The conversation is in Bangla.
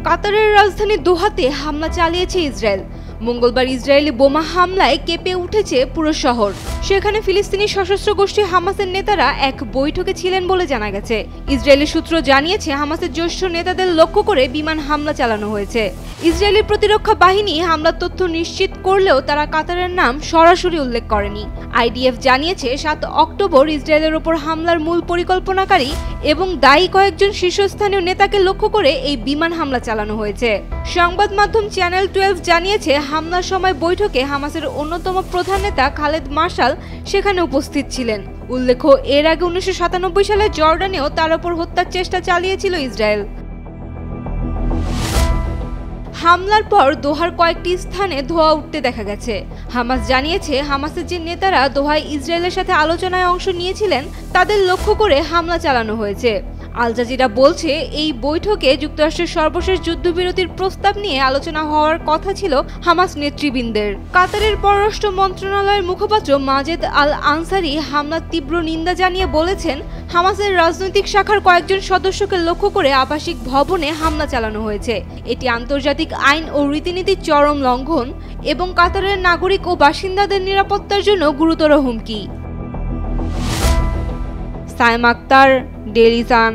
কাতারের রাজধানী দোহাতে হামলা চালিয়েছে ইসরায়েল। মঙ্গলবার ইসরায়েলি বোমা হামলায় কেঁপে উঠেছে পুরো শহর। সেখানে ফিলিস্তিনি সশস্ত্র গোষ্ঠী হামাসের নেতারা এক বৈঠকে ছিলেন বলে জানা গেছে। ইসরায়েলি সূত্র জানিয়েছে হামাসের জ্যেষ্ঠ নেতাদের লক্ষ্য করে বিমান হামলা চালানো হয়েছে। ইসরায়েলি প্রতিরক্ষা বাহিনী হামলার তথ্য নিশ্চিত করলেও তারা কাতারের নাম সরাসরি উল্লেখ করেনি। আইডিএফ জানিয়েছে ৭ অক্টোবর ইসরায়েলের ওপর হামলার মূল পরিকল্পনাকারী এবং দায়ী কয়েকজন শীর্ষস্থানীয় নেতাকে লক্ষ্য করে এই বিমান হামলা চালানো হয়েছে। সংবাদ মাধ্যম চ্যানেল 12 জানিয়েছে হামলার সময় বৈঠকে হামাসের অন্যতম প্রধান নেতা খালেদ মার্শাল সেখানে উপস্থিত ছিলেন। উল্লেখ্য, এর আগে ১৯৯৭ সালে জর্ডানেও তার ওপর হত্যার চেষ্টা চালিয়েছিল ইসরায়েল। হামলার পর দোহার কয়েকটি স্থানে ধোঁয়া উঠতে দেখা গেছে। হামাস জানিয়েছে হামাসের যে নেতারা দোহায় ইসরায়েলের সাথে আলোচনায় অংশ নিয়েছিলেন তাদের লক্ষ্য করে হামলা চালানো হয়েছে। আল জাজিরা বলছে এই বৈঠকে যুক্তরাষ্ট্রের সর্বশেষ যুদ্ধবিরতির প্রস্তাব নিয়ে আলোচনা হওয়ার কথা ছিল হামাস নেতৃবৃন্দের। কাতারের পররাষ্ট্র মন্ত্রণালয়ের মুখপাত্র মাজেদ আল আনসারি হামলার তীব্র নিন্দা জানিয়ে বলেছেন, হামাসের রাজনৈতিক শাখার কয়েকজন সদস্যকে লক্ষ্য করে আবাসিক ভবনে হামলা চালানো হয়েছে। এটি আন্তর্জাতিক আইন ও রীতিনীতির চরম লঙ্ঘন এবং কাতারের নাগরিক ও বাসিন্দাদের নিরাপত্তার জন্য গুরুতর হুমকি। Saim Akter, Daily Sun.